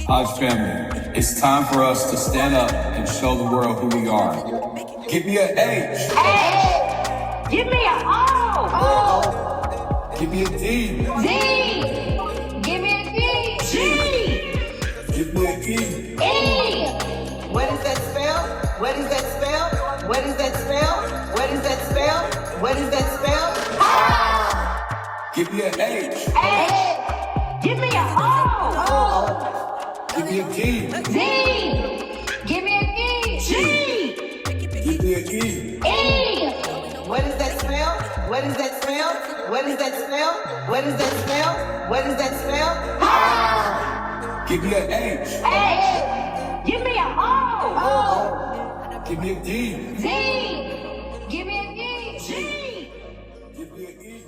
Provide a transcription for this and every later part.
Hodge family, it's time for us to stand up and show the world who we are. Give me an H. A. Give me an O. O. Give me a D. D. Give me a D. G. Give me a E. E. What is that spell? What is that spell? What is that spell? What is that spell? What is that spell? Ah. Give me an H. A. Give me an O. O. Give me a D. D. Give me a D. G. Give me a E. E. What is that spell? What is that spell? What is that spell? What is that spell? What is that spell? Ah. Give me an H. H. Give me an O. O. Give me a D. D. Give me a D. G. Give me an E.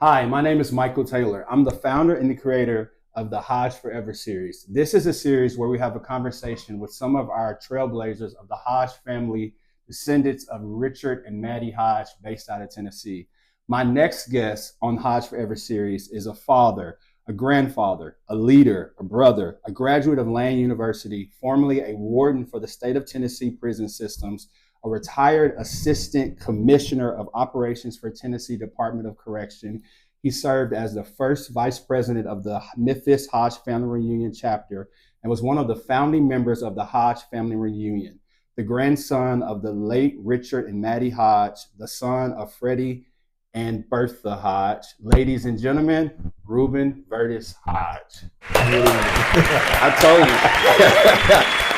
Hi, my name is Michael Taylor. I'm the founder and the creator of the Hodge Forever Series. This is a series where we have a conversation with some of our trailblazers of the Hodge family, descendants of Richard and Maddie Hodge, based out of Tennessee. My next guest on Hodge Forever Series is a father, a grandfather, a leader, a brother, a graduate of Lane University, formerly a warden for the state of Tennessee prison systems, a retired assistant commissioner of operations for Tennessee Department of Correction. He served as the first vice president of the Memphis Hodge Family Reunion chapter and was one of the founding members of the Hodge Family Reunion, the grandson of the late Richard and Maddie Hodge, the son of Freddie and Bertha Hodge. Ladies and gentlemen, Reuben Vertis Hodge. I told you.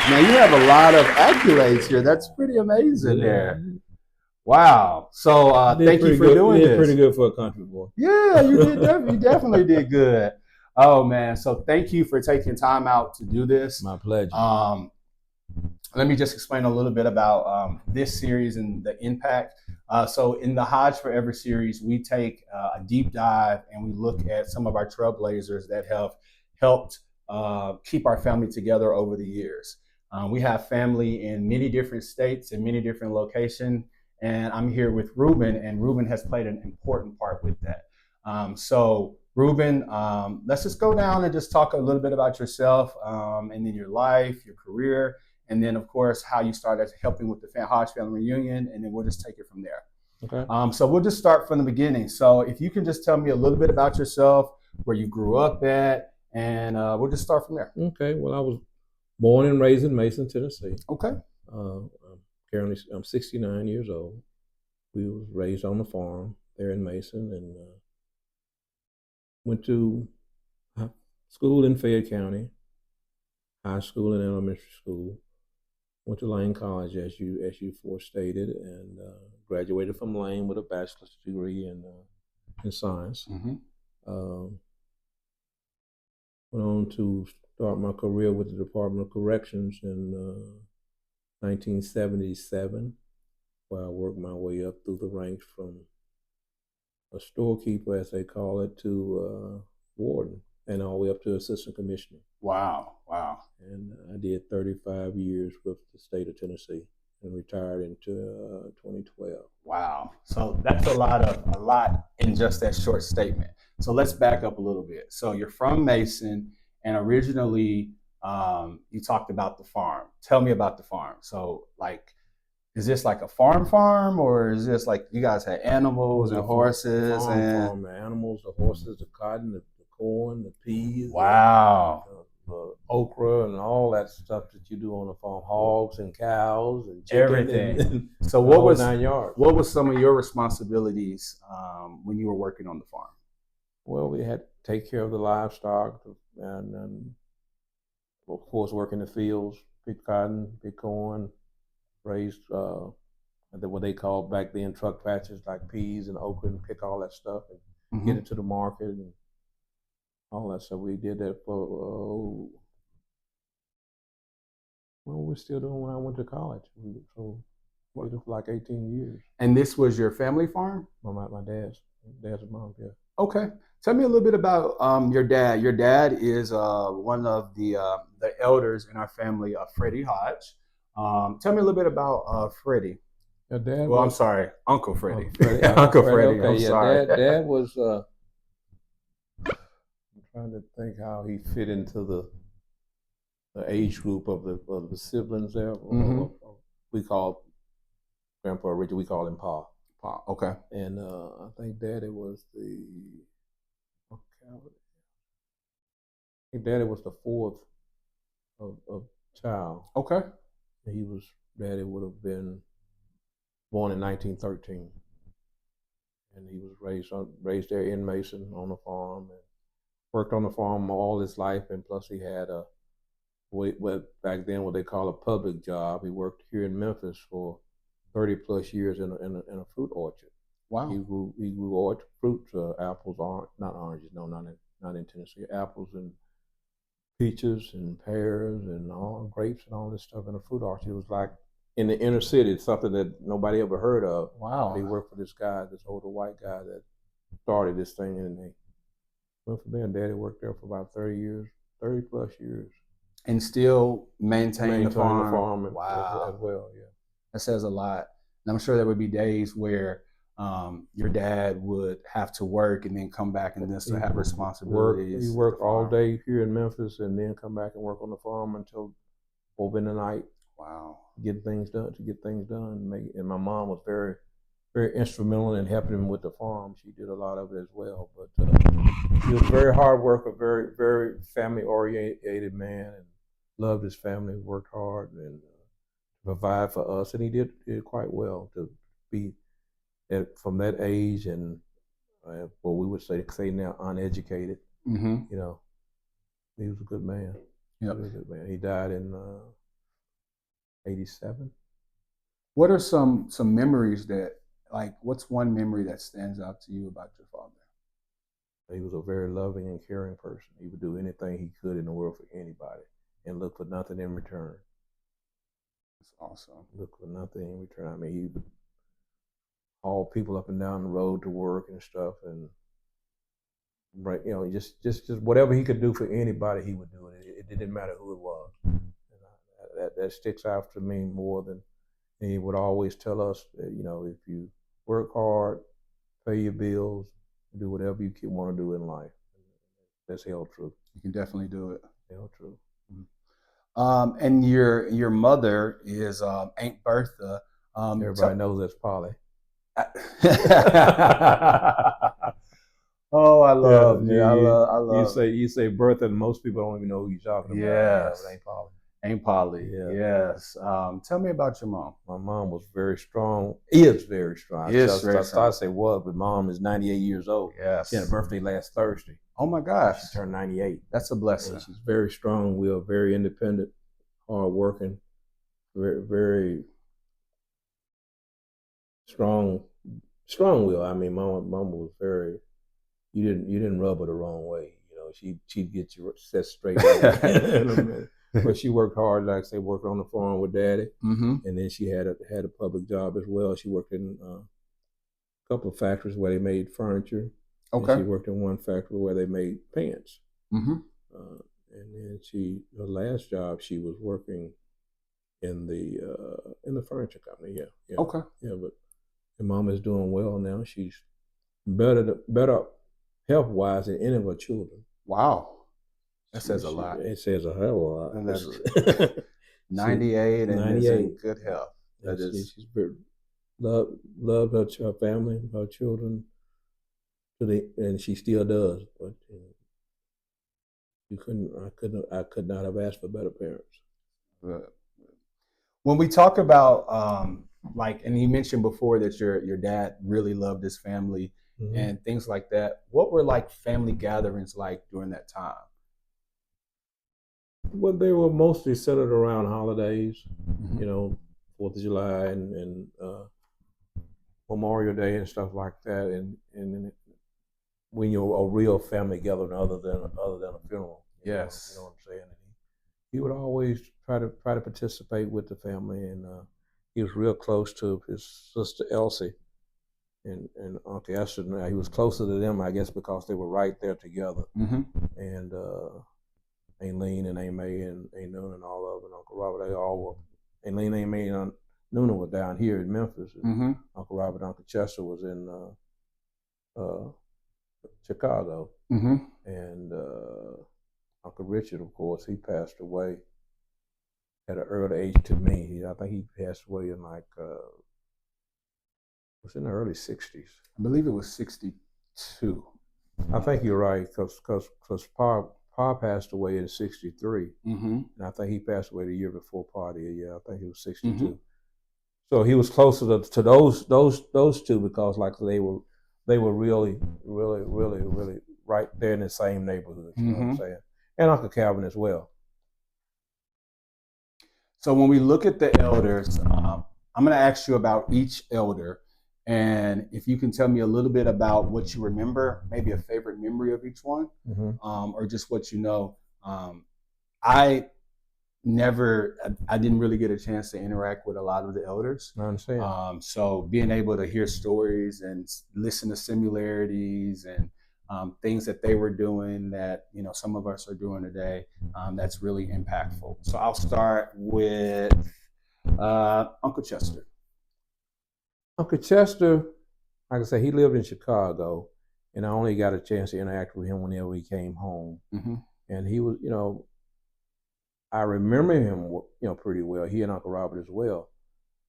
Now you have a lot of accolades here. That's pretty amazing there. Wow. So thank you for doing this. Pretty good for a country boy. Yeah, you did. You definitely did good. Oh man. So thank you for taking time out to do this. My pleasure. Let me just explain a little bit about this series and the impact. So in the Hodge Forever series, we take a deep dive and we look at some of our trailblazers that have helped keep our family together over the years. We have family in many different states and many different locations, and I'm here with Reuben, and Reuben has played an important part with that. So Reuben, let's just go down and just talk a little bit about yourself, and then your life, your career, and then of course how you started helping with the Hodge Family Reunion, and then we'll just take it from there. Okay. So we'll just start from the beginning. So if you can just tell me a little bit about yourself, where you grew up at, and we'll just start from there. Okay. Well, I was born and raised in Mason, Tennessee. Okay. Currently, I'm 69 years old. We was raised on the farm there in Mason, and went to school in Fayette County, high school and elementary school. Went to Lane College, as you forestated, and graduated from Lane with a bachelor's degree in science. Mm-hmm. Went on to start my career with the Department of Corrections in 1977, where I worked my way up through the ranks from a storekeeper, as they call it, to warden, and all the way up to assistant commissioner. Wow. And I did 35 years with the state of Tennessee and retired into 2012. Wow. So that's a lot in just that short statement. So let's back up a little bit. So you're from Mason, and originally you talked about the farm. Tell me about the farm. So like, is this like a farm, or is this like you guys had animals and horses? Farm, animals, the horses, the cotton, the corn, the peas. Wow. The okra and all that stuff that you do on the farm, hogs and cows and chicken, everything. And so what was 9 yards. What was some of your responsibilities when you were working on the farm? Well, we had to take care of the livestock, and of course work in the fields, pick cotton, pick corn, raise what they called back then truck patches like peas and okra, and pick all that stuff and get it to the market and all that stuff. We did that for we're still doing when I went to college. So we did it for like 18 years. And this was your family farm? My dad's mom, yeah. Okay. Tell me a little bit about your dad. Your dad is one of the elders in our family, Freddie Hodge. Tell me a little bit about Freddie. Your dad Well, I'm was, sorry, Uncle Freddie. Freddie, Uncle Freddie. Okay, I'm yeah, sorry. Dad was. I'm trying to think how he fit into the age group of the siblings there. Mhm. We call Grandpa Richard. We call him Pa. Okay. And I think Daddy was I think Daddy was the fourth of child. Okay. Daddy would have been born in 1913, and he was raised there in Mason on a farm and worked on the farm all his life. And plus, he had back then what they call a public job. He worked here in Memphis for 30 plus years in a fruit orchard. Wow. He grew fruits, apples, not oranges, no, not in Tennessee. Apples and peaches and pears and all grapes and all this stuff in a fruit orchard. It was like in the inner city. It's something that nobody ever heard of. Wow. He worked for this older white guy that started this thing, and they went from there. And Daddy worked there for about 30 plus years. And still maintain the farm. Wow. As well, yeah. That says a lot. And I'm sure there would be days where your dad would have to work and then come back and then still have responsibilities. He worked all day here in Memphis and then come back and work on the farm until over in the night. Wow. Get things done. And my mom was very, very instrumental in helping him with the farm. She did a lot of it as well. But he was a very hard worker, very, very family oriented man, and loved his family, worked hard, and provide for us. And he did quite well to be from that age and what we would say now uneducated. Mm-hmm. You know, he was a good man. Yep. He was a good man. He died in 87. What are some memories what's one memory that stands out to you about your father? He was a very loving and caring person. He would do anything he could in the world for anybody and look for nothing in return. That's awesome. Look for nothing in return. I mean, he would haul people up and down the road to work and stuff, and just whatever he could do for anybody, he would do it. It didn't matter who it was. And that sticks out to me more than. And he would always tell us that, if you work hard, pay your bills, do whatever you want to do in life. That's held true. You can definitely do it. Held true. Mm-hmm. And your mother is Aunt Bertha. Everybody knows that's Polly. Oh, I love. Yeah, I love. You say Bertha, and most people don't even know who you're talking about. Yes. Yeah, Aunt Polly. Aunt Polly. Yeah. Yes. Tell me about your mom. My mom was very strong. Is very strong. I started to say was, but mom is 98 years old. Yes. She had a birthday last Thursday. Oh my gosh. She turned 98. That's a blessing. And she's very strong-willed, very independent, hard-working, very, very strong-willed. I mean, mom was very. You didn't rub her the wrong way. She'd get you set straight. But she worked hard, like I say, worked on the farm with Daddy, mm-hmm. and then she had a public job as well. She worked in a couple of factories where they made furniture. Okay. And she worked in one factory where they made pants. Mm-hmm. And then her last job, she was working in the furniture company. Yeah. Okay. Yeah, but your mom is doing well now. She's better health-wise than any of her children. Wow. That says a lot. It says a hell of a lot. And that's 98 and 98. Is in good health. She's very loved her family, her children, and she still does. But I could not have asked for better parents. When we talk about and you mentioned before that your dad really loved his family, mm-hmm. and things like that. What were family gatherings like during that time? Well, they were mostly centered around holidays, mm-hmm. 4th of July and Memorial Day and stuff like that. And when you're a real family gathering, other than a funeral. Yes, you know what I'm saying. And he would always try to participate with the family, and he was real close to his sister Elsie and Auntie Esther. He was closer to them, I guess, because they were right there together. Mm-hmm. And Aunt Lean and Aunt May and Aunt Noon and all of them, and Uncle Robert, they all were. Aunt Lean, Aunt May, and Nuna was down here in Memphis. And Mm-hmm. Uncle Robert and Uncle Chester was in Chicago. Mm-hmm. And Uncle Richard, of course, he passed away at an early age to me. I think he passed away in like, it was in the early 60s. I believe it was 62. I think you're right, because Pa passed away in 63. Mm-hmm. And I think he passed away the year before Pa did. Yeah, I think he was 62. Mm-hmm. So he was closer to those two, because like they were really right there in the same neighborhood. You know what I'm saying? And Uncle Calvin as well. So when we look at the elders, I'm going to ask you about each elder, and if you can tell me a little bit about what you remember, maybe a favorite memory of each one, or just what you know. I didn't really get a chance to interact with a lot of the elders. I understand. So being able to hear stories and listen to similarities and things that they were doing that, you know, some of us are doing today, that's really impactful. So I'll start with Uncle Chester. Uncle Chester, like I said, he lived in Chicago, and I only got a chance to interact with him whenever he came home. Mm-hmm. And he was, you know, I remember him, you know, pretty well. He and Uncle Robert as well.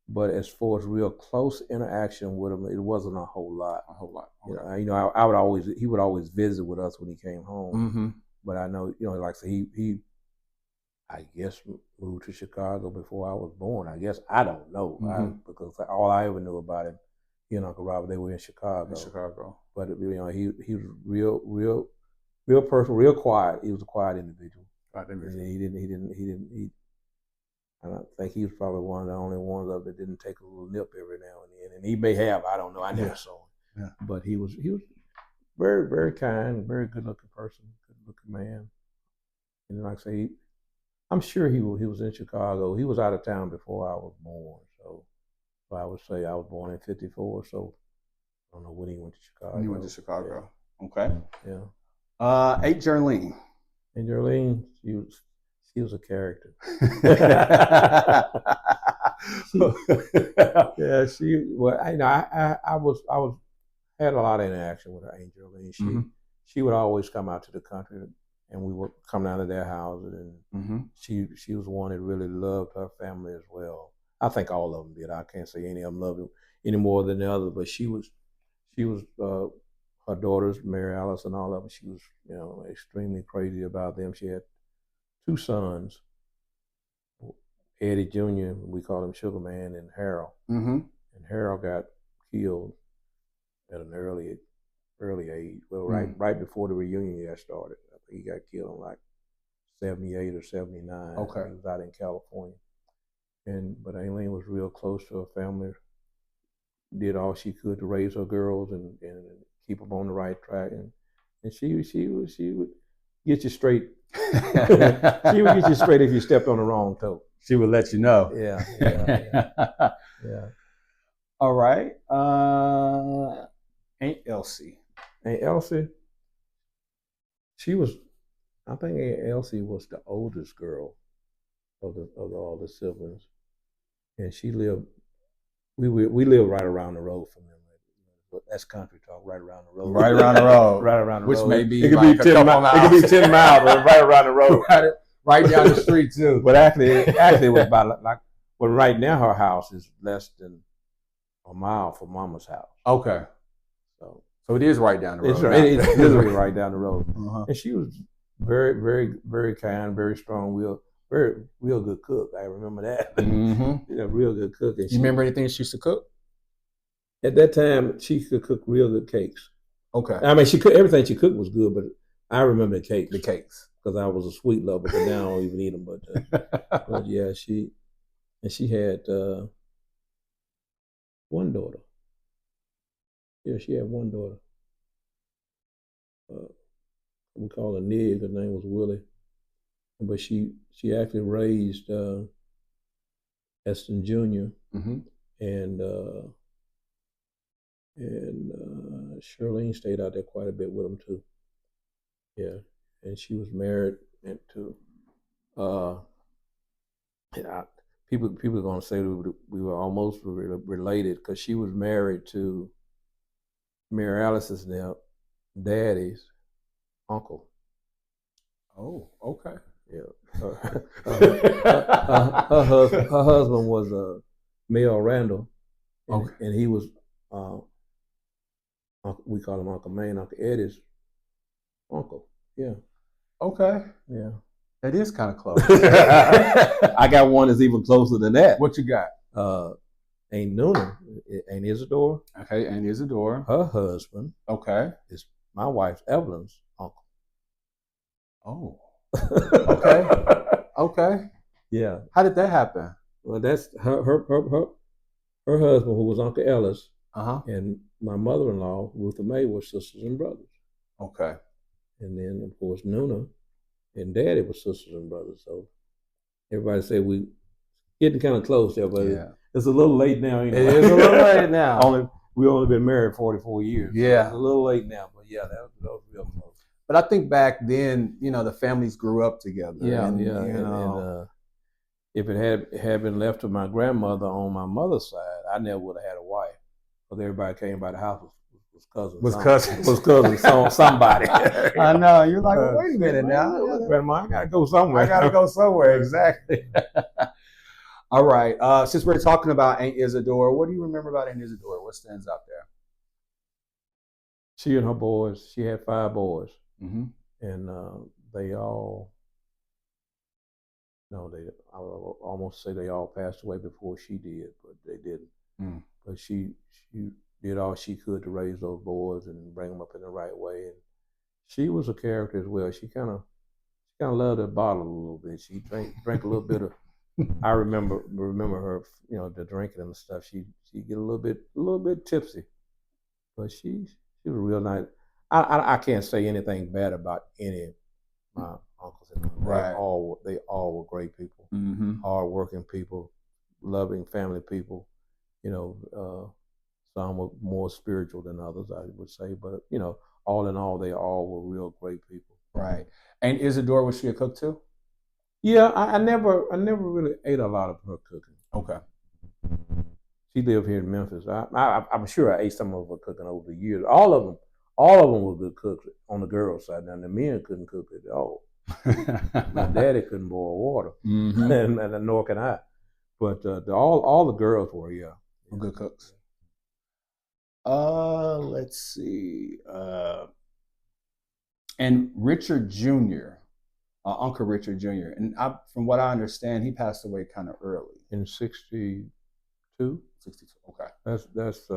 But as far as real close interaction with him, it wasn't a whole lot. A whole lot. Okay. You know, I would always, he would always visit with us when he came home. Mm-hmm. But I know, you know, like I said, he I guess moved to Chicago before I was born. I guess I don't know, because all I ever knew about him, he and Uncle Robert, they were in Chicago. But you know, he was real person, real quiet. He was a quiet individual. He I don't think he was probably one of the only ones of that didn't take a little nip every now and then. And he may have, I don't know. I never saw him. Yeah. But he was very, very kind, very good looking person, good looking man. And like I say, I'm sure he was in Chicago. He was out of town before I was born. So I would say I was born in 54. So I don't know when he went to Chicago. When he went to Chicago. Yeah. Okay. Yeah. Aunt Jerlene. And Jerlene, she was a character. I had a lot of interaction with her, Aunt Jerlene. She would always come out to the country, and we would come down to their houses, and she was one that really loved her family as well. I think all of them did. I can't say any of them loved it any more than the other, but she was her daughters, Mary Alice and all of them, she was, you know, extremely crazy about them. She had 2 sons, Eddie Jr., we call him Sugar Man, and Harold. And Harold got killed at an early age. Well, right before the reunion got started. I think he got killed in like 78 or 79. Okay. He was out in California. But Aileen was real close to her family, did all she could to raise her girls and keep them on the right track. And she would get you straight. She would get you straight if you stepped on the wrong toe. She would let you know. Yeah. All right. Aunt Elsie. Aunt Elsie, I think Aunt Elsie was the oldest girl of all the siblings. And she lived, we lived right around the road from them. That's country talk, right around the road. Right around the road. Right around the road. Which may be it could like be 10 miles. It could be 10 miles, but right around the road. Right down the street too. But actually it was about well, right now her house is less than a mile from Mama's house. Okay. So it is right down the road. It's literally right down the road. And she was very, very, very kind, very strong willed, real good cook. I remember that. Real good cook. And you remember anything she used to cook? At that time, she could cook real good cakes. Okay. I mean, everything she cooked was good, but I remember the cakes. The cakes. Because I was a sweet lover, but now I don't even eat them. But yeah, she had one daughter. Yeah, she had one daughter. We call her Nig. Her name was Willie. But she actually raised Eston Jr. And Charlene stayed out there quite a bit with him too. Yeah, and she was married to people are gonna say we were almost related because she was married to Mary Alice's daddy's uncle. Oh, okay. Yeah. Her husband was Mel Randall, and, and he was we call him Uncle Maine, Uncle Eddie's uncle. Yeah. Okay. Yeah. That is kind of close. I got one that's even closer than that. What you got? Aunt Noonan, Aunt Isadore. Okay, Aunt Isadore. Her husband. Okay. Is my wife Evelyn's uncle. Oh. Okay. Okay. Yeah. How did that happen? Well, that's her husband, who was Uncle Ellis, and my mother-in-law, Rutha May, were sisters and brothers. Okay. And then, of course, Nuna and Daddy were sisters and brothers. So everybody said we getting kind of close there, but it's a little late now. You know? It is a little late now. We only been married 44 years. Yeah. So it's a little late now, but yeah, that was real close. But I think back then, the families grew up together. Yeah, and, and if it had been left to my grandmother on my mother's side, I never would have had a wife. Because everybody came by the house was cousins. Was cousins, somebody. I know. You're like, well, wait a minute now. Grandma, I gotta go somewhere. I gotta go somewhere, exactly. All right. Since we're talking about Aunt Isadore, what do you remember about Aunt Isadore? What stands out there? She and her boys, she had 5 boys. Mm-hmm. And they all, I would almost say they all passed away before she did, but they didn't. Mm. But she did all she could to raise those boys and bring them up in the right way. And she was a character as well. She kind of loved her bottle a little bit. She drank a little bit of. I remember her, the drinking and stuff. She get a little bit tipsy, but she was real nice. I can't say anything bad about any of my uncles and aunts. Right. They all were great people, hardworking people, loving family people. Some were more spiritual than others, I would say, but all in all, they all were real great people. Right. And Isadore, was she a cook too? Yeah, I never really ate a lot of her cooking. Okay. She lived here in Memphis. I'm sure I ate some of her cooking over the years. All of them were good cooks on the girls' side. Now the men couldn't cook at all. My daddy couldn't boil water, and nor can I. But all the girls were good cooks. Let's see. And Richard Jr., Uncle Richard Jr., and from what I understand, he passed away kind of early. In 62? 62, okay. That's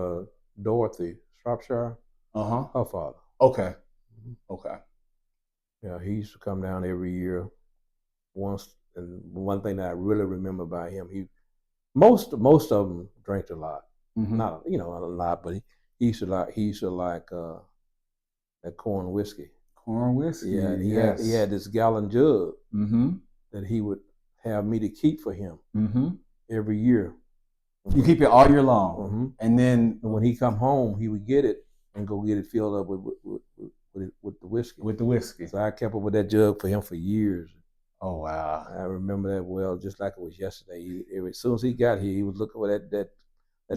Dorothy Shropshire, her father. Okay. Okay. Yeah, he used to come down every year once, and one thing that I really remember about him, most of them drank a lot. Not a lot, but he used to like that corn whiskey. Corn whiskey. Yeah, and he had this gallon jug that he would have me to keep for him every year. You keep it all year long, and then when he come home, he would get it and go get it filled up with the whiskey. With the whiskey. So I kept up with that jug for him for years. Oh wow! I remember that well, just like it was yesterday. As soon as he got here, he was looking for that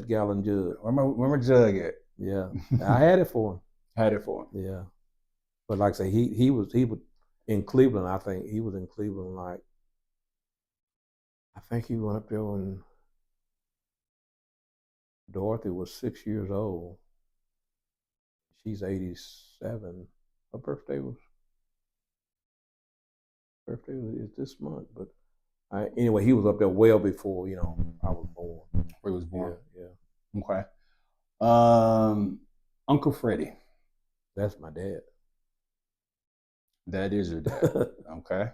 gallon jug. Remember jug it? Yeah, I had it for him. Had it for him. Yeah, but like I say, he was in Cleveland. I think he was in Cleveland. I think he went up there when Dorothy was 6 years old. She's 87. Her birthday is this month, but anyway, he was up there well before I was born. Before he was born. Yeah. Okay. Uncle Freddie. That's my dad. That is your dad. Okay.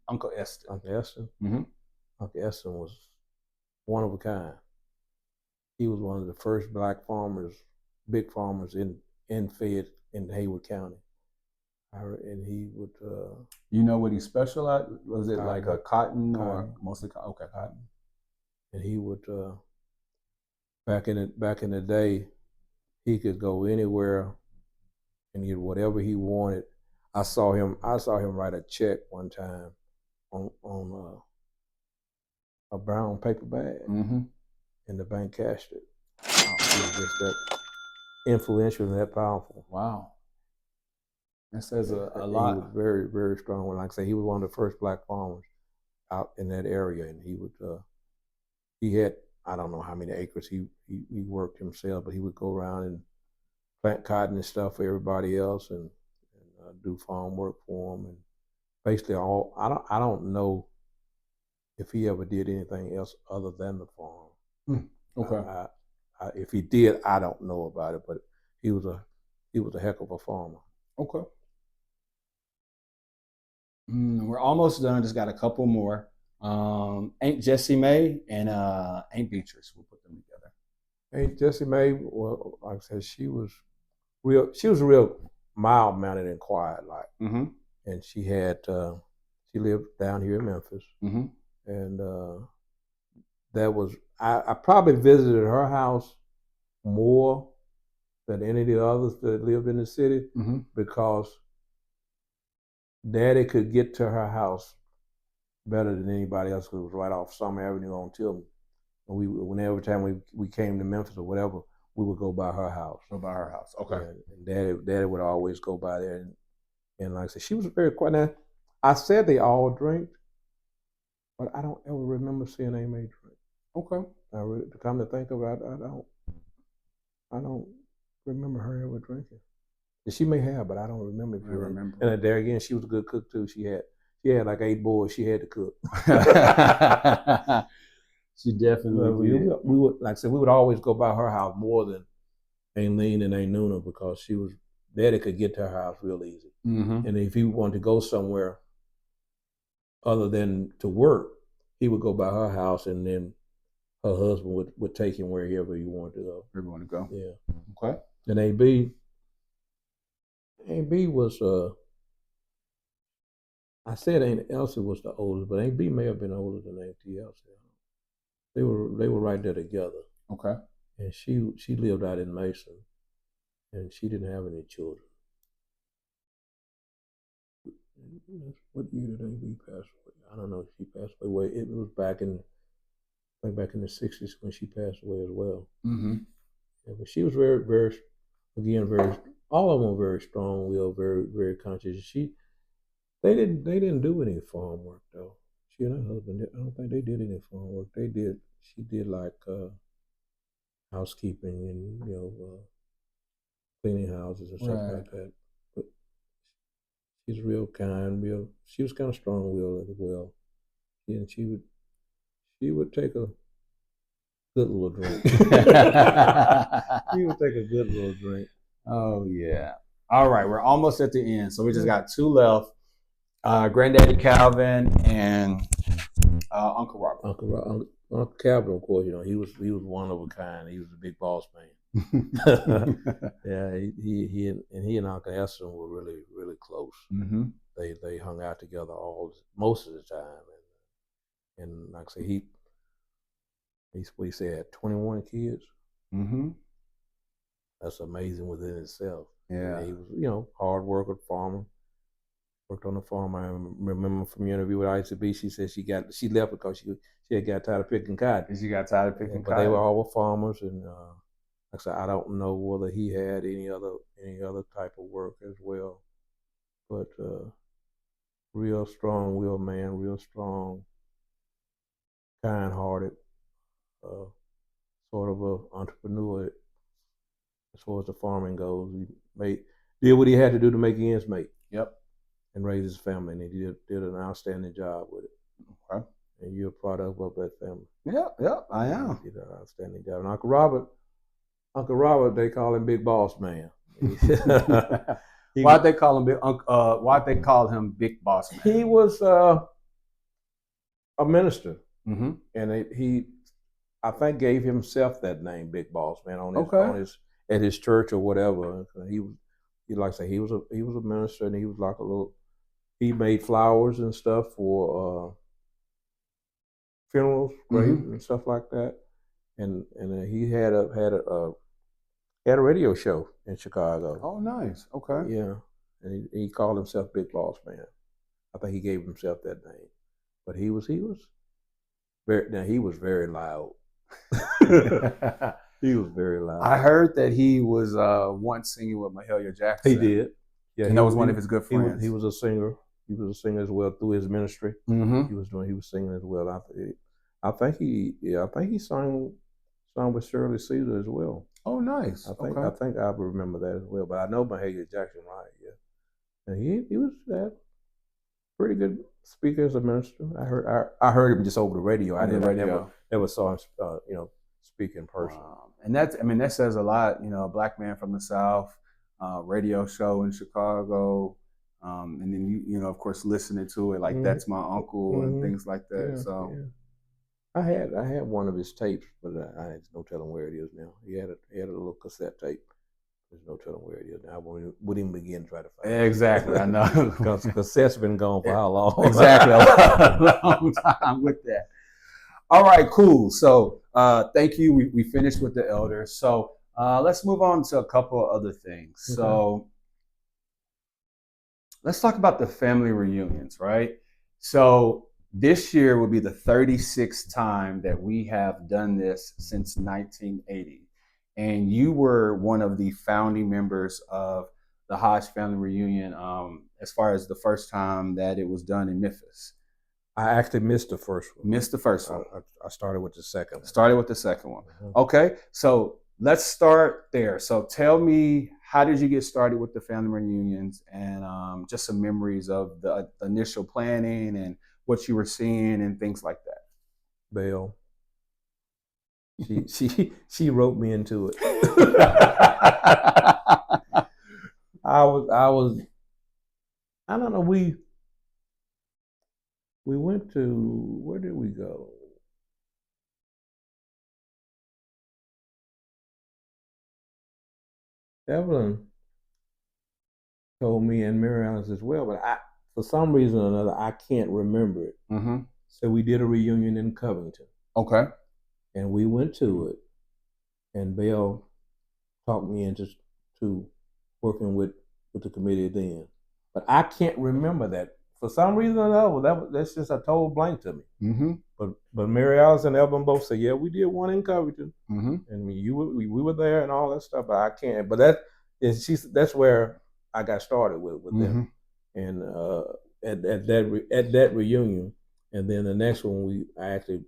Uncle Eston. Uncle Eston. Uncle Eston was one of a kind. He was one of the first black farmers, big farmers in Haywood County. And he would. You know what he specialized? Was it like a cotton or mostly cotton? Okay, cotton. And he would. Back in the day, he could go anywhere, and get whatever he wanted. I saw him write a check one time on a brown paper bag, Mm-hmm. and the bank cashed it. Wow. He was just that influential and that powerful. Wow. That says a He lot. was very, very strong. Like I say, he was one of the first black farmers out in that area, and he had, I don't know how many acres he worked himself, but he would go around and plant cotton and stuff for everybody else, and do farm work for them, and basically I don't know if he ever did anything else other than the farm. Okay. If he did, I don't know about it, but he was a heck of a farmer. Okay. We're almost done. Just got a couple more. Aunt Jessie Mae and Aunt Beatrice. We'll put them together. Aunt Jessie Mae, well, like I said, she was a real mild mannered and quiet, like, Mm-hmm. and she lived down here in Memphis, Mm-hmm. and that was I probably visited her house more than any of the others that lived in the city, Mm-hmm. because Daddy could get to her house better than anybody else, because it was right off Summer Avenue on Tillman. And whenever time we came to Memphis or whatever, we would go by her house. Go by her house. Okay. And Daddy would always go by there, and like I said, she was very quiet. Now, I said they all drink, but I don't ever remember seeing Aunt Mae drink. Okay. To come to think of it, I don't remember her ever drinking. She may have, but I don't remember. I remember. And there again, she was a good cook too. She had like 8 boys. She had to cook. She definitely did. We would, like I said, we would always go by her house more than Aunt Lean and Aunt Nuna, because Daddy could get to her house real easy. Mm-hmm. And if he wanted to go somewhere other than to work, he would go by her house, and then her husband would take him wherever he wanted to go. Where you want to go? Yeah. Okay. And Aunt B was I said Aunt Elsie was the oldest, but Aunt B may have been older than Aunt Elsie. They were right there together. Okay. And she lived out in Mason, and she didn't have any children. What year did Aunt B pass away? I don't know if she passed away. It was back in the 60s when she passed away as well. Mm-hmm. Yeah, but she was very, very, again, very. All of them were very strong-willed, very, very conscious. They didn't do any farm work though. She and her husband, I don't think they did any farm work. She did like housekeeping and cleaning houses and stuff like that. But she's real kind, she was kind of strong-willed as well. And she would take a good little drink. She would take a good little drink. Oh yeah. All right, we're almost at the end, so we just got 2 left. Granddaddy Calvin and Uncle Robert. Uncle Calvin, of course, he was one of a kind. He was a big boss man. Yeah, he and Uncle Esther were really, really close. Mm-hmm. They hung out together most of the time, and like I say, he said 21 kids. Mm-hmm. That's amazing within itself. Yeah. And he was, hard worker, farmer. Worked on the farm. I remember from your interview with ICB, she said she left because she had got tired of picking cotton. She got tired of picking cotton. But they were all farmers, and like I said, I don't know whether he had any other type of work as well. But real strong-willed man, real strong, kind-hearted, sort of a entrepreneur as far as the farming goes. He did what he had to do to make ends meet. Yep. And raise his family, and he did an outstanding job with it. Okay. And you're a product of that family. Yep, I am. He did an outstanding job. And Uncle Robert, they call him Big Boss Man. Why'd they call him Big Boss Man? He was a minister, mm-hmm. and he, I think, gave himself that name, Big Boss Man, at his church or whatever. Like I say, he was a minister, and he was like he made flowers and stuff for funerals, graves, mm-hmm. and stuff like that. And he had a radio show in Chicago. Oh, nice. Okay. Yeah, and he called himself Big Boss Man. I think he gave himself that name. but he was very loud. He was very loud. I heard that he was once singing with Mahalia Jackson. He did. Yeah, and that was one of his good friends. He was a singer. He was a singer as well through his ministry. Mm-hmm. He was singing as well. I think he sang with Shirley Caesar as well. Oh, nice. I think I remember that as well. But I know Mahalia Jackson, right? Yeah, and he was that pretty good speaker as a minister. I heard him just over the radio. I never saw him, speak in person. And that says a lot. A black man from the South, radio show in Chicago, and then you of course listening to it like that's my uncle and things like that. Yeah. I had one of his tapes, but I had no telling where it is now. He had a little cassette tape. There's no telling where it is now. I wouldn't even begin to try to find it. Exactly, I know. Because cassette's been gone for how long? Exactly, a long time with that. All right, cool. So thank you. We finished with the elders. So let's move on to a couple of other things. Okay. So let's talk about the family reunions, right? So this year will be the 36th time that we have done this since 1980. And you were one of the founding members of the Hodge Family Reunion as far as the first time that it was done in Memphis. I actually missed the first one. I started with the second one. Mm-hmm. Okay, so let's start there. So tell me, how did you get started with the family reunions, and just some memories of the initial planning and what you were seeing and things like that. Belle. She wrote me into it. I don't know, we went to, where did we go? Evelyn told me, and Mary Alice as well, but for some reason or another, I can't remember it. Mm-hmm. So we did a reunion in Covington. Okay. And we went to it, and Belle talked me into working with the committee then. But I can't remember that. For some reason or another, that's just a total blank to me. Mm-hmm. But Mary Alice and Evelyn both said, yeah, we did one in Covington. Mm-hmm. And we were there and all that stuff, but I can't. But that's where I got started with them. And at that reunion, and then the next one, I actually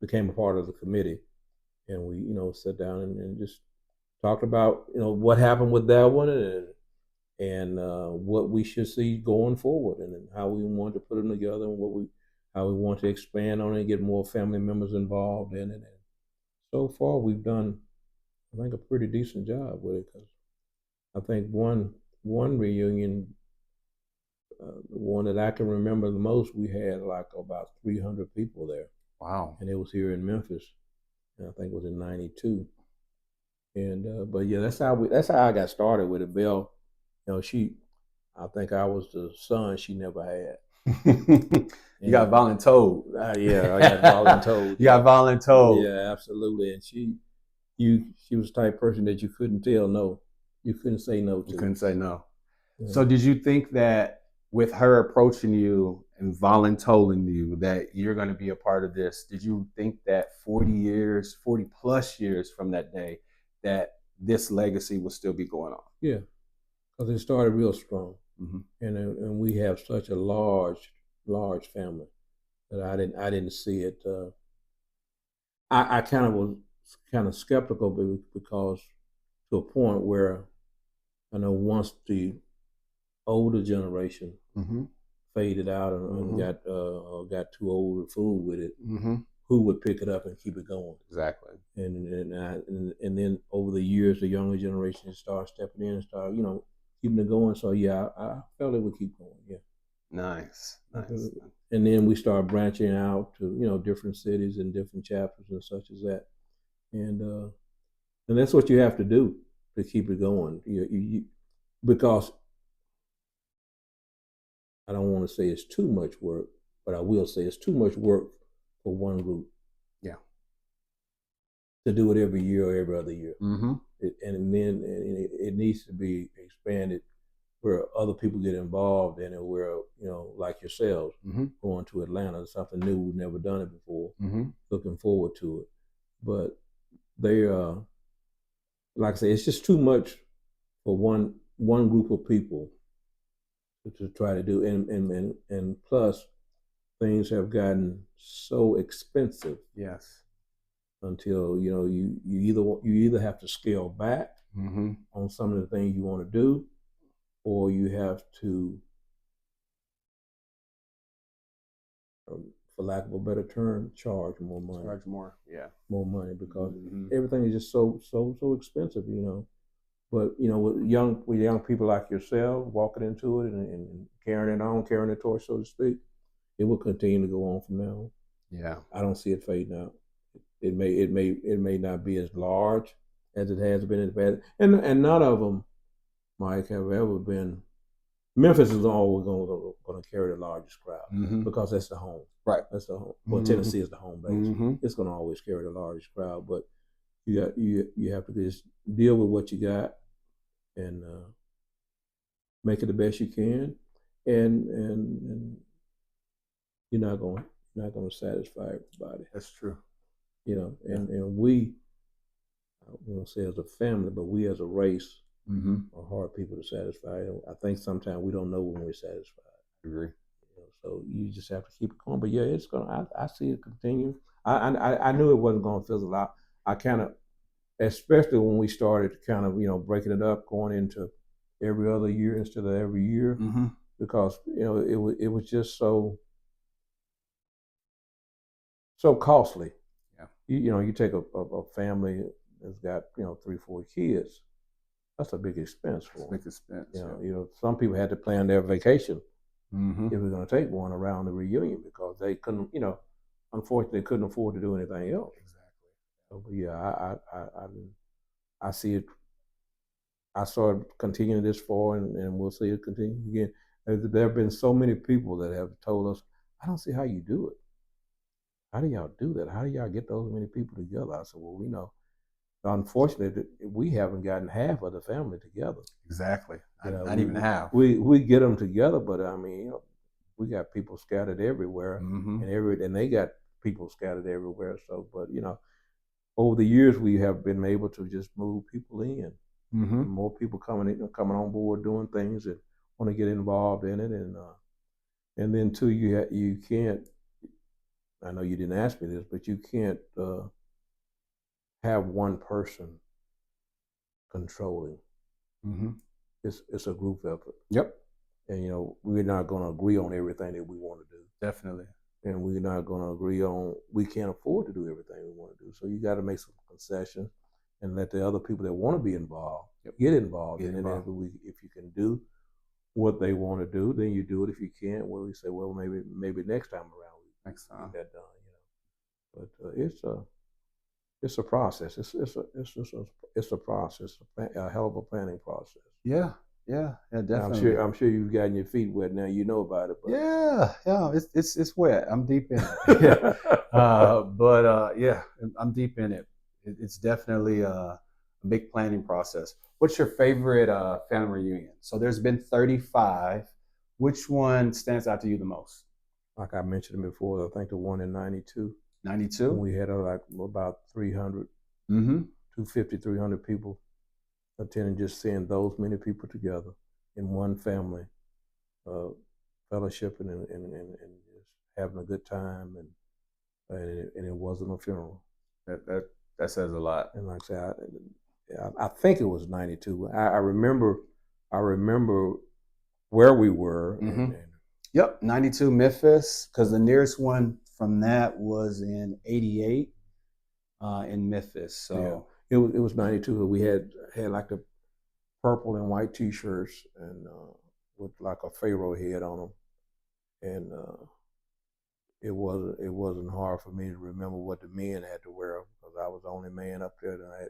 became a part of the committee, and we sat down and just talked about what happened with that one, and what we should see going forward, and how we wanted to put them together, and how we want to expand on it and get more family members involved in it. And so far, we've done, I think, a pretty decent job with it, because I think one reunion, the one that I can remember the most, we had like about 300 people there. Wow. And it was here in Memphis, and I think it was in '92. And but yeah, that's how I got started with it. Belle, I think I was the son she never had. You got voluntold. Yeah, I got voluntold. You got voluntold. Yeah, absolutely. And she was the type of person that you couldn't tell no. You couldn't say no to. You couldn't say no. Yeah. So did you think that with her approaching you and voluntolding you that you're going to be a part of this, did you think that 40 plus years from that day, that this legacy will still be going on? Yeah, because it started real strong. Mm-hmm. And we have such a large family that I didn't see it. I kind of was skeptical, because to a point where I know once the older generation faded out and got too old to fool with it, who would pick it up and keep it going? Exactly. And then over the years, the younger generation started stepping in and started, keeping it going. So yeah, I felt it would keep going. Yeah. Nice. And then we started branching out to different cities and different chapters and such as that. And that's what you have to do to keep it going. Because I don't want to say it's too much work, but I will say it's too much work for one group. Yeah. To do it every year or every other year. Mm-hmm. And then it needs to be expanded where other people get involved in it, where, like yourselves, Mm-hmm. going to Atlanta, something new, we've never done it before, Mm-hmm. looking forward to it. But they, like I say, it's just too much for one group of people to try to do, and plus things have gotten so expensive. Yes. Until you either have to scale back Mm-hmm. on some of the things you want to do, or you have to, for lack of a better term, charge more money. Charge more, yeah. More money, because Mm-hmm. everything is just so expensive, But with young people like yourself walking into it and carrying the torch, so to speak, it will continue to go on from now. Yeah. I don't see it fading out. It may not be as large as it has been in the past, and none of them, Mike, have ever been. Memphis is always going to carry the largest crowd, Mm-hmm. because that's the home. Right. That's the home. Well, Mm-hmm. Tennessee is the home base. Mm-hmm. It's going to always carry the largest crowd, but you have to just deal with what you got and make it the best you can, and you're not going to satisfy everybody. That's true. And we, I won't say as a family, but we as a race, Mm-hmm. are hard people to satisfy. I think sometimes we don't know when we're satisfied. I agree. So you just have to keep it going. But yeah, it's gonna. I see it continue. I knew it wasn't going to fizzle out. I kind of, especially when we started kind of breaking it up, going into every other year instead of every year, Mm-hmm. because it was just so costly. Yeah. You take a family that's got 3-4 kids. That's a big expense for them. Big expense. Some people had to plan their vacation Mm-hmm. if we're going to take one around the reunion, because they couldn't, unfortunately, couldn't afford to do anything else. Exactly. So, but yeah, I see it. I saw it continuing this far, and we'll see it continue again. There have been so many people that have told us, "I don't see how you do it. How do y'all do that? How do y'all get those many people together?" I said, "Well, unfortunately, we haven't gotten half of the family together. Exactly. Not even half. We get them together, but I mean, we got people scattered everywhere, Mm-hmm. and they got people scattered everywhere. So, but over the years, we have been able to just move people in. Mm-hmm. More people coming on board, doing things that want to get involved in it, and then too, you can't. I know you didn't ask me this, but you can't have one person controlling. Mm-hmm. It's a group effort. Yep. And we're not going to agree on everything that we want to do. Definitely. And we're not going to agree on. We can't afford to do everything we want to do. So you got to make some concessions and let the other people that want to be involved get involved. And then if you can do what they want to do, then you do it. If you can't, well, we say, well, maybe next time around we get that done. But it's a process. It's a process, a hell of a planning process. Yeah, definitely. I'm sure you've gotten your feet wet now. You know about it. But. Yeah, it's wet. I'm deep in it. Yeah, I'm deep in it. It's definitely a big planning process. What's your favorite family reunion? So there's been 35. Which one stands out to you the most? Like I mentioned before, I think the one in 92. 92? We had like about 300, mm-hmm. 250, 300 people attending, just seeing those many people together in one family, fellowshipping and just having a good time, and it wasn't a funeral. That says a lot. And like I said, I think it was 92. I remember where we were. Mm-hmm. Yep, 92 Memphis, because the nearest one from that was in 88 in Memphis. So yeah. It was 92. We had like the purple and white T-shirts and with like a pharaoh head on them, and it wasn't hard for me to remember what the men had to wear, because I was the only man up there that I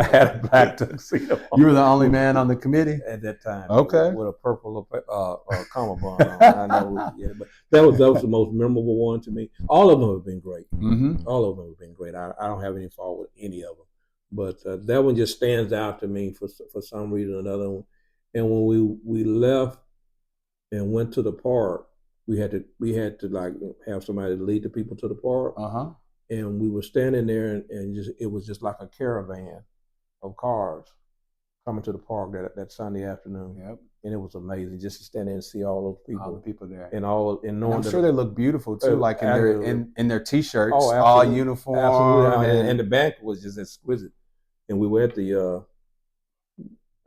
had a black tuxedo. You were the only man on the committee at that time. Okay. With a purple cummerbund on. I know, yeah, but that was the most memorable one to me. All of them have been great. Mm-hmm. All of them have been great. I don't have any fault with any of them, but that one just stands out to me for some reason or another. And when we left and went to the park, we had to like have somebody lead the people to the park. And we were standing there, and it was just like a caravan of cars coming to the park that Sunday afternoon. Yep. And it was amazing just to stand there and see all those people. All the people there. And knowing I'm sure they look beautiful too, like in their t-shirts, all uniform. Absolutely. And the banquet was just exquisite. And we were at the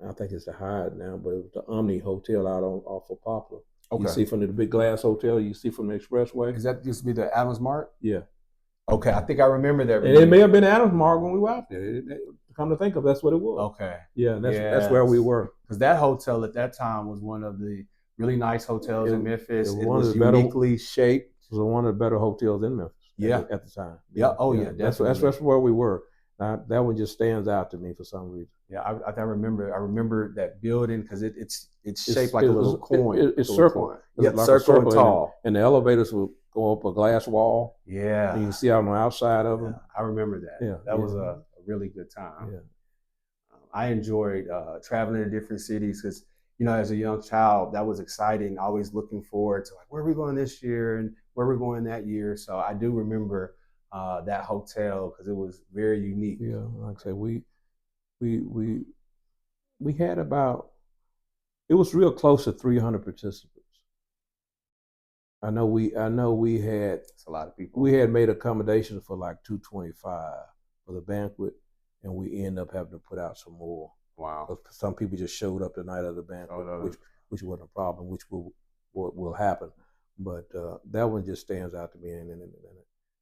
I think it's the Hyatt now, but it was the Omni Hotel out off of Poplar. Okay. You see from the big glass hotel, you see from the expressway. Is that used to be the Adams Mart? Yeah. Okay, I think I remember that. And it may have been Adams Mart when we were out there. Come to think of, that's what it was. Okay. Yeah, that's where we were. Because that hotel at that time was one of the really nice hotels in Memphis. It was uniquely shaped. It was one of the better hotels in Memphis. Yeah. At the time. Yeah. Oh yeah. Definitely. That's where we were. That one just stands out to me for some reason. Yeah, I remember that building because it's shaped like a little coin. It's circle. Yeah, like circle and tall. And the elevators would go up a glass wall. Yeah. And you can see out on the outside of them. I remember that. Yeah. That was a really good time. Yeah. I enjoyed traveling to different cities because, as a young child, that was exciting. Always looking forward to like, where are we going this year and where we're going that year. So I do remember that hotel because it was very unique. Yeah, like I say, we had about, it was real close to 300 participants. I know we had, that's a lot of people. We had made accommodations for like 225 for the banquet, and we ended up having to put out some more. Wow. Some people just showed up the night of the banquet, which wasn't a problem, which will happen. But that one just stands out to me, and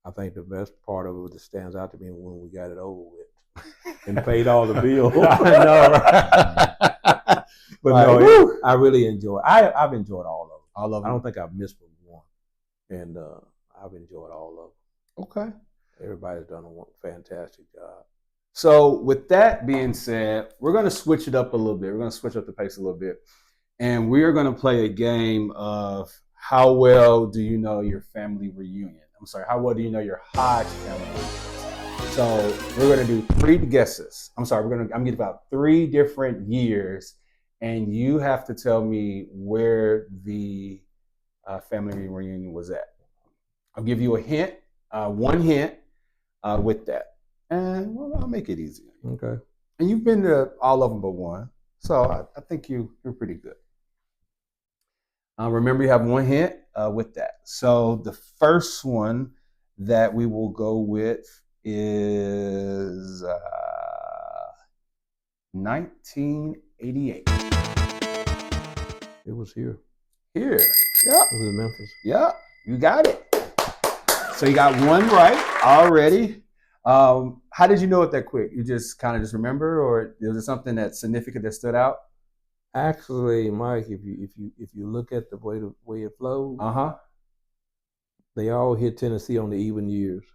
I think the best part of it that stands out to me when we got it over with and paid all the bills. I know, right? But no, I really enjoy. I've enjoyed all of them. All of them. I don't think I've missed one, and I've enjoyed all of them. Okay. Everybody's done a fantastic job. So with that being said, we're going to switch it up a little bit. We're going to switch up the pace a little bit, and we are going to play a game of how well do you know your family reunion? I'm sorry, how well do you know your Hodge family reunion? So we're going to do 3 guesses. I'm going to give about 3 different years, and you have to tell me where the family reunion was at. I'll give you a hint, one hint with that. And I'll make it easy. Okay. And you've been to all of them but one. So I think you're pretty good. Remember, you have one hint with that. So the first one that we will go with is 1988. It was here. Here. Yep. It was in Memphis. Yep. You got it. So you got one right already. How did you know it that quick? You just kind of just remember, or was it something that's significant that stood out? Actually, Mike, if you look at the way it flows, they all hit Tennessee on the even years.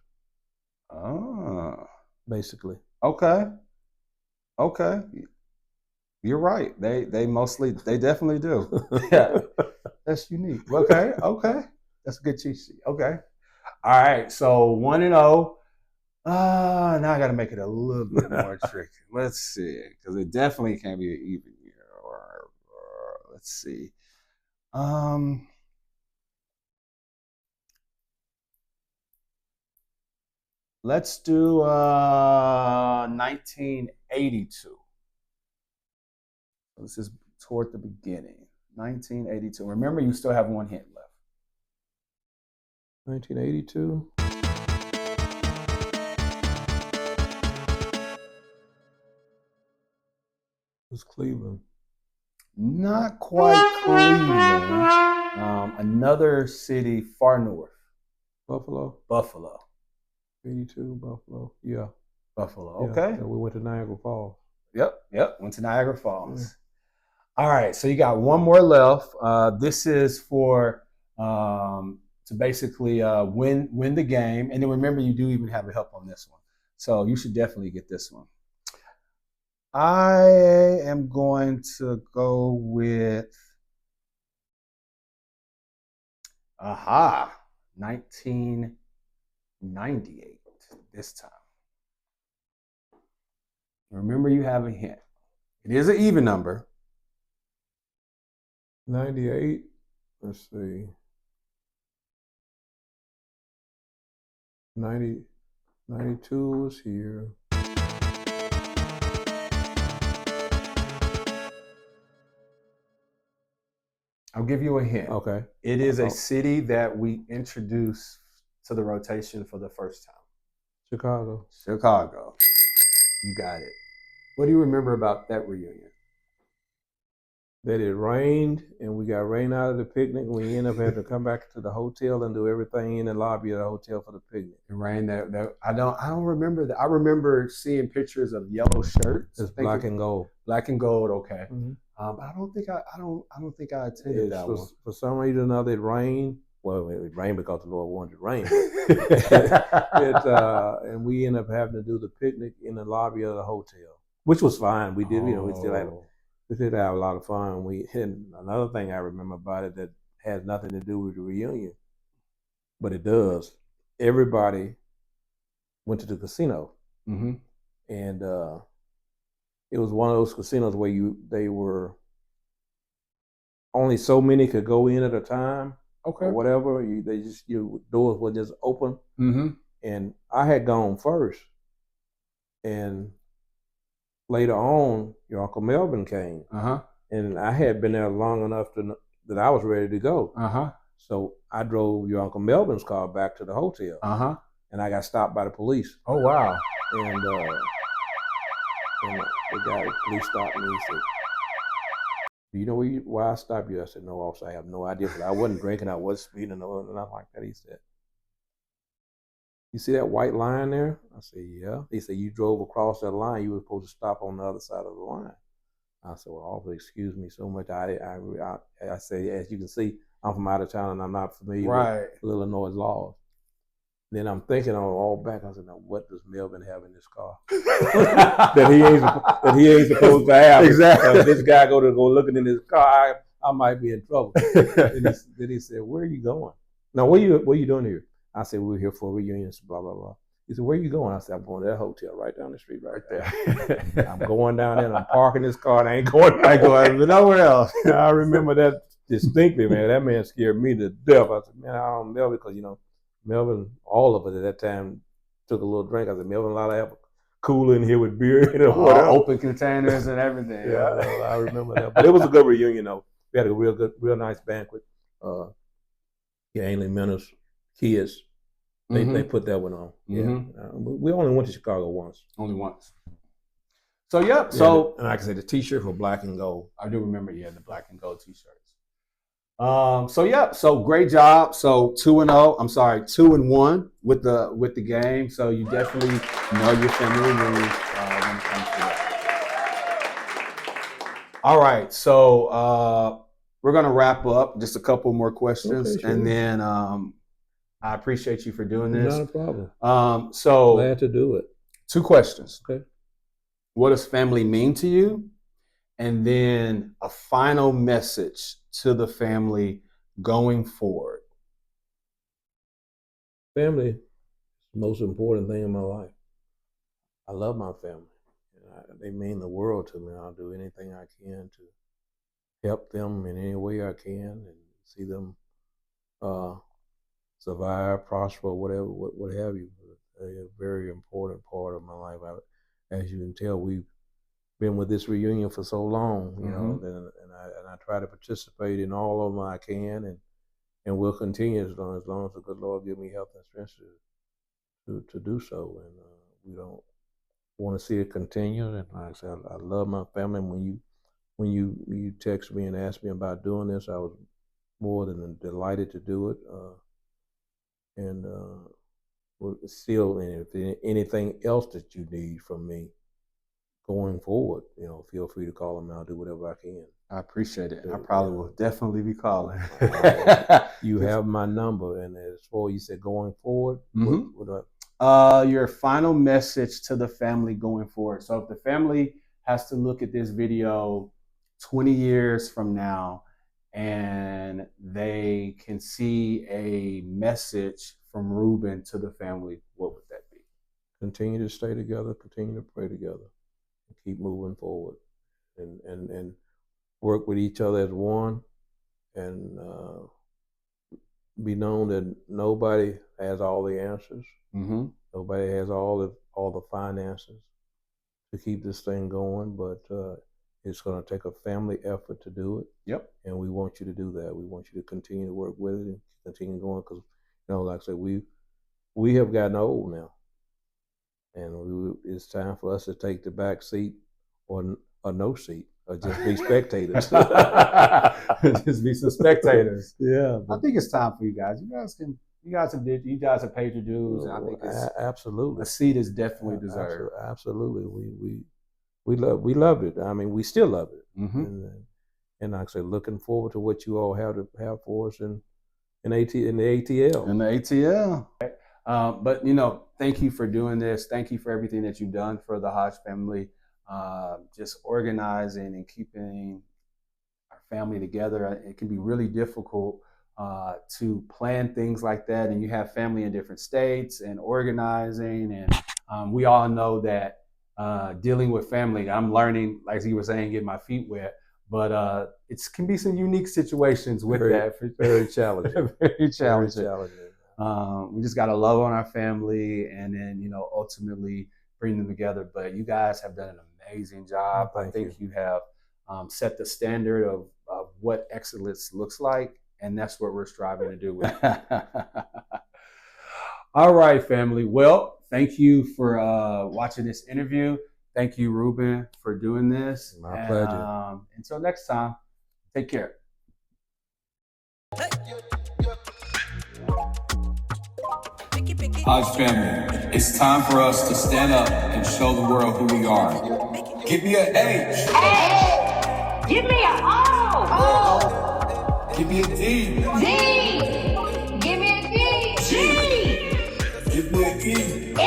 Oh, basically. Okay. You're right. They definitely do. Yeah, that's unique. Okay. That's a good cheat sheet. Okay. All right. So 1-0. Now I got to make it a little bit more tricky. Let's see, because it definitely can't be an even year. Or let's see. Let's do 1982. This is toward the beginning. 1982. Remember, you still have one hint left. 1982. It was Cleveland. Not quite Cleveland. Another city far north. Buffalo. 82, Buffalo. Yeah. Buffalo. Okay. Yeah, we went to Niagara Falls. Yep. Went to Niagara Falls. Yeah. All right. So you got one more left. This is for to basically win the game. And then remember, you do even have a help on this one. So you should definitely get this one. I am going to go with 1998 this time. Remember, you have a hint. It is an even number. '98. Let's see. 92 was here. I'll give you a hint. Okay. It is a city that we introduced to the rotation for the first time. Chicago. Chicago. You got it. What do you remember about that reunion? That it rained and we got rain out of the picnic and we ended up having to come back to the hotel and do everything in the lobby of the hotel for the picnic. It rained. That I don't remember that. I remember seeing pictures of yellow shirts. It's black and gold. Black and gold. Okay. Mm-hmm. I don't think I attended that one. For some reason or another, it rained. Well, it rained because the Lord wanted it to rain. And we ended up having to do the picnic in the lobby of the hotel, which was fine. We did, we did have a lot of fun. And another thing I remember about it that has nothing to do with the reunion, but it does. Everybody went to the casino, mm-hmm. and it was one of those casinos where they were only so many could go in at a time, okay, or whatever. Your doors were just open, mm-hmm. and I had gone first, and later on, your Uncle Melvin came, and I had been there long enough that I was ready to go. So I drove your Uncle Melvin's car back to the hotel, and I got stopped by the police. Oh wow! And the police stopped me. He said, "Do you know why I stopped you?" I said, "No, officer, I have no idea. But I wasn't drinking, I wasn't speeding, and nothing like that." He said, "You see that white line there?" I said, "Yeah." He said, "You drove across that line. You were supposed to stop on the other side of the line." I said, "Well, officer, excuse me so much. I say, as you can see, I'm from out of town and I'm not familiar with Illinois laws." Then I'm thinking on all back. I said, "Now, what does Melvin have in this car that he ain't supposed to have?" Exactly. If this guy go looking in his car, I might be in trouble. Then he said, "Where are you going?" "No, what are you doing here?" I said, "We're here for reunions, blah, blah, blah." He said, "Where are you going?" I said, "I'm going to that hotel right down the street right there." I'm going down there and I'm parking this car and I ain't going nowhere else. I remember that distinctly, man. That man scared me to death. I said, "Man, I don't know," because, Melvin, all of us at that time took a little drink. I said, "Melvin, allowed to have a cooler in here with beer, open containers and everything." Yeah, I remember that. But it was a good reunion, though. We had a real nice banquet. Ainley Menace kids, they put that one on. Mm-hmm. Yeah, we only went to Chicago once. Only once. So yep. So and like I said, the T-shirts were black and gold. I do remember, the black and gold T-shirts. So great job. So 2-0. I'm sorry, 2-1 with the game. So you definitely know your family when it comes to that. All right. So we're gonna wrap up. Just a couple more questions, okay, sure. And then I appreciate you for doing this. Not a problem. So glad to do it. 2 questions. Okay. What does family mean to you? And then a final message to the family going forward. Family is the most important thing in my life. I love my family. They mean the world to me. I'll do anything I can to help them in any way I can and see them survive, prosper, whatever, what have you. They're a very important part of my life. As you can tell, we've been with this reunion for so long, and I try to participate in all of them I can, and will continue as long as the good Lord give me health and strength to do so. And we don't want to see it continue. And like I said, I love my family. When you text me and ask me about doing this, I was more than delighted to do it. And still, and if anything else that you need from me going forward, feel free to call them. I'll do whatever I can. I appreciate it. I probably will definitely be calling. You have my number, and as far as you said going forward, your final message to the family going forward. So if the family has to look at this video 20 years from now and they can see a message from Reuben to the family, what would that be? Continue to stay together, continue to pray together, and keep moving forward, and work with each other as one, and be known that nobody has all the answers. Mm-hmm. Nobody has all the finances to keep this thing going, but it's going to take a family effort to do it. Yep. And we want you to do that. We want you to continue to work with it and continue going, because, like I said, we have gotten old now, and it's time for us to take the back seat, or no seat, or just be spectators. Just be some spectators. Yeah, I think it's time for you guys. You guys have paid your dues. And I think absolutely a seat is definitely deserved. Absolutely, we loved it. I mean, we still love it. Mm-hmm. And like I said, looking forward to what you all have for us in the ATL. In the ATL. But thank you for doing this. Thank you for everything that you've done for the Hodge family. Just organizing and keeping our family together. It can be really difficult to plan things like that, and you have family in different states and organizing, and we all know that dealing with family, I'm learning, like you were saying, get my feet wet, but it can be some unique situations with that. Very challenging. Very challenging. Very challenging. We just got to love on our family, and then ultimately bring them together. But you guys have done an amazing job. I think you have set the standard of what excellence looks like, and that's what we're striving to do with it. All right, family. Well, thank you for watching this interview. Thank you, Reuben, for doing this. My pleasure. Until next time, take care. Hodge family, it's time for us to stand up and show the world who we are. Give me an H. A. Give me an O. O. Give me a D. D. Give me a D. G. Give me a E. E.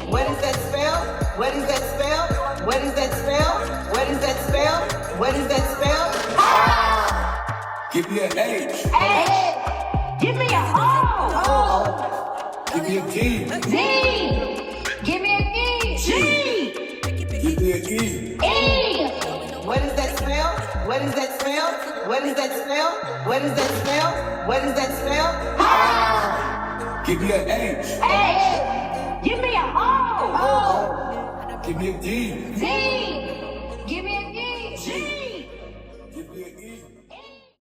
What is that spell? What is that spell? What is that spell? What is that spell? What is that spell? Ah. Give me an H. H. Give me an O. Give me a D. D. Give me a D. G. Give me an E. E. What is that spell? What is that spell? What is that spell? What is that spell? What is that spell? Ah. Give me an H. H. Give me an O. Give me a D. D. Give me a